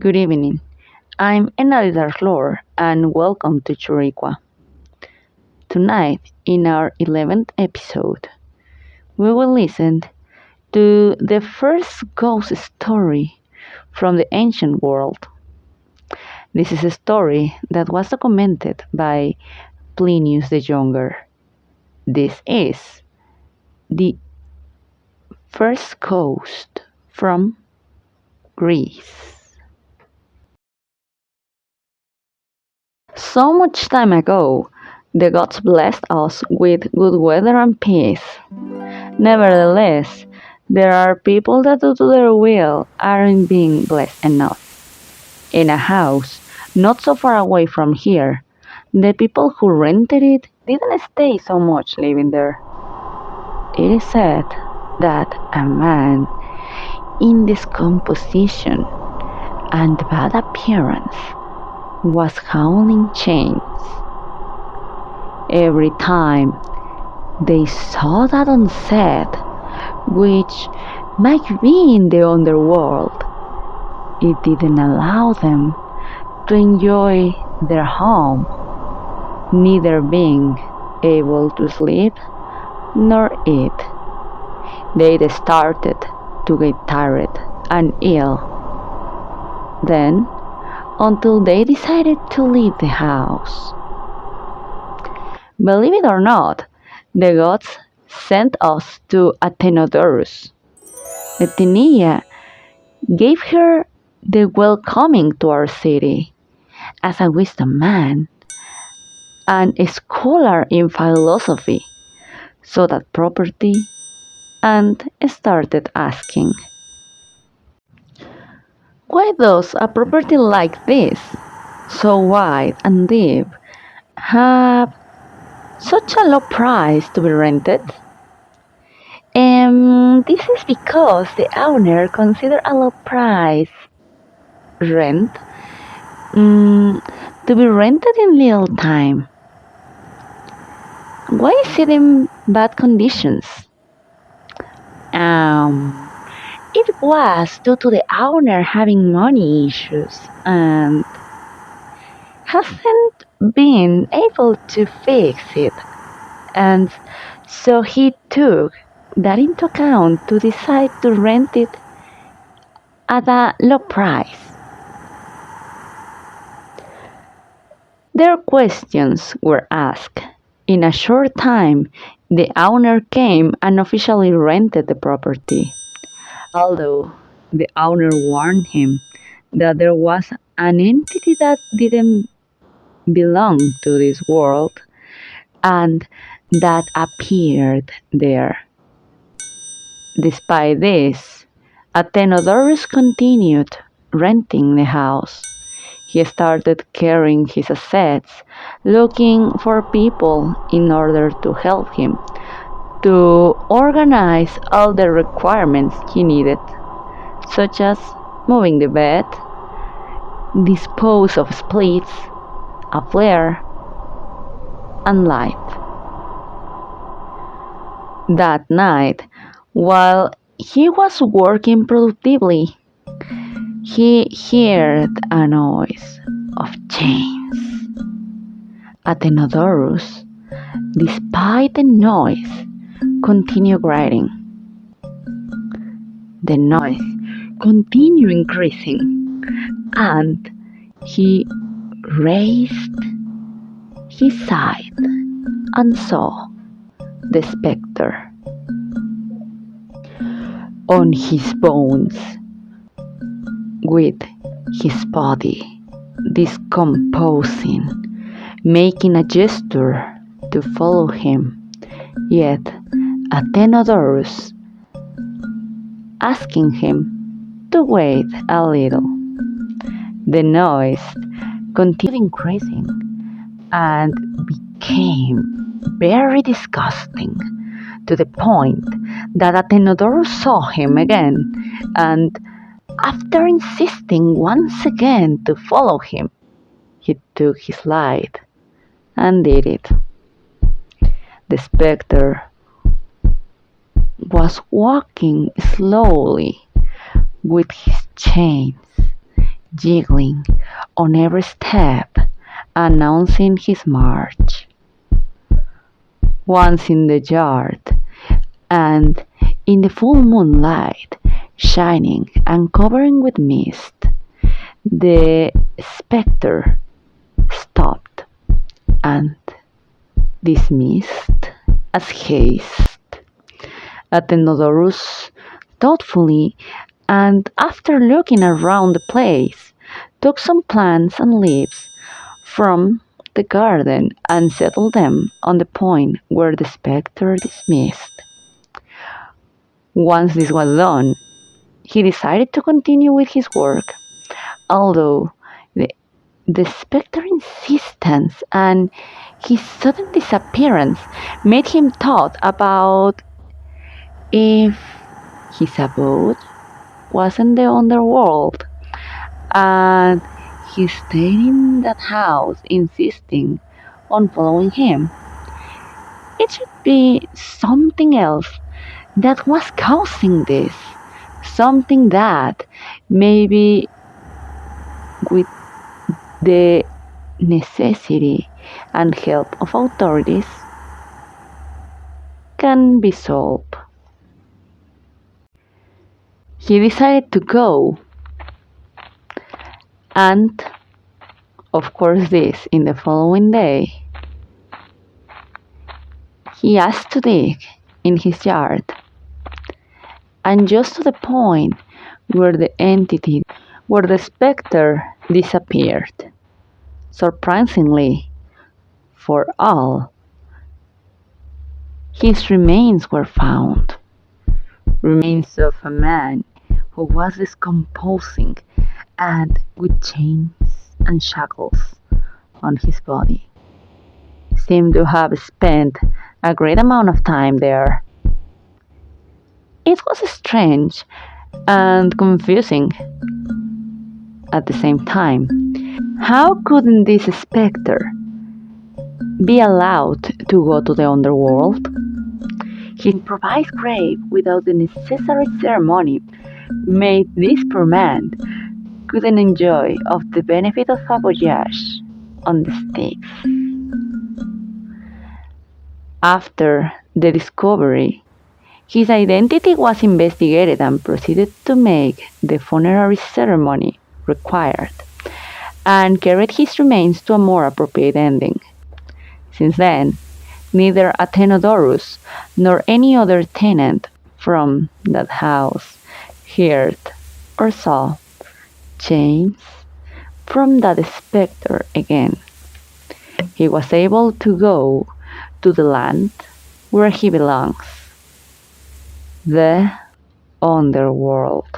Good evening. I'm Enary Darklore and welcome to Churikua. Tonight, in our 11th episode, we will listen to the first ghost story from the ancient world. This is a story that was documented by Plinius the Younger. This is the first ghost from Greece. So much time ago, the gods blessed us with good weather and peace. Nevertheless, there are people that due to their will aren't being blessed enough. In a house not so far away from here, the people who rented it didn't stay so much living there. It is said that a man in discomposition and bad appearance was howling chains. Every time they saw that onset, which might be in the underworld, it didn't allow them to enjoy their home, neither being able to sleep nor eat. They started to get tired and ill. Then, until they decided to leave the house. Believe it or not, the gods sent us to Athenodorus. Athenia gave her the welcoming to our city as a wisdom man and a scholar in philosophy, so that property and started asking, why does a property like this, so wide and deep, have such a low price to be rented? This is because the owner considered a low price rent to be rented in little time. Why is it in bad conditions? It was due to the owner having money issues and hasn't been able to fix it, and so he took that into account to decide to rent it at a low price. Their questions were asked. In a short time, the owner came and officially rented the property. Although the owner warned him that there was an entity that didn't belong to this world and that appeared there. Despite this, Athenodorus continued renting the house. He started carrying his assets, looking for people in order to help him to organize all the requirements he needed, such as moving the bed, dispose of splits, a flare, and light. That night, while he was working productively, he heard a noise of chains. Athenodorus, despite the noise, continued writing. The noise continued increasing, and he raised his sight and saw the spectre. On his bones, with his body decomposing, making a gesture to follow him, yet Athenodorus asking him to wait a little. The noise continued increasing and became very disgusting, to the point that Athenodorus saw him again, and after insisting once again to follow him, he took his light and did it. The spectre was walking slowly with his chains, jiggling on every step, announcing his march. Once in the yard, and in the full moonlight, shining and covering with mist, the spectre stopped and dismissed as haste. Athenodorus thoughtfully, and after looking around the place, took some plants and leaves from the garden and settled them on the point where the spectre dismissed. Once this was done, he decided to continue with his work, although the, the spectre's insistence and his sudden disappearance made him thought about if his abode wasn't the underworld, and he stayed in that house insisting on following him. It should be something else that was causing this, something that maybe with the necessity and help of authorities can be solved. He decided to go, and of course this in the following day he asked to dig in his yard, and just to the point where the spectre disappeared. Surprisingly for all, his remains were found. Remains of a man who was decomposing and with chains and shackles on his body. Seemed to have spent a great amount of time there. It was strange and confusing at the same time. How couldn't this spectre be allowed to go to the underworld? His improvised grave without the necessary ceremony made this poor man couldn't enjoy of the benefit of a voyage on the Styx. After the discovery, his identity was investigated and proceeded to make the funerary ceremony required, and carried his remains to a more appropriate ending. Since then, neither Athenodorus nor any other tenant from that house heard or saw change from that spectre again. He was able to go to the land where he belongs, the underworld.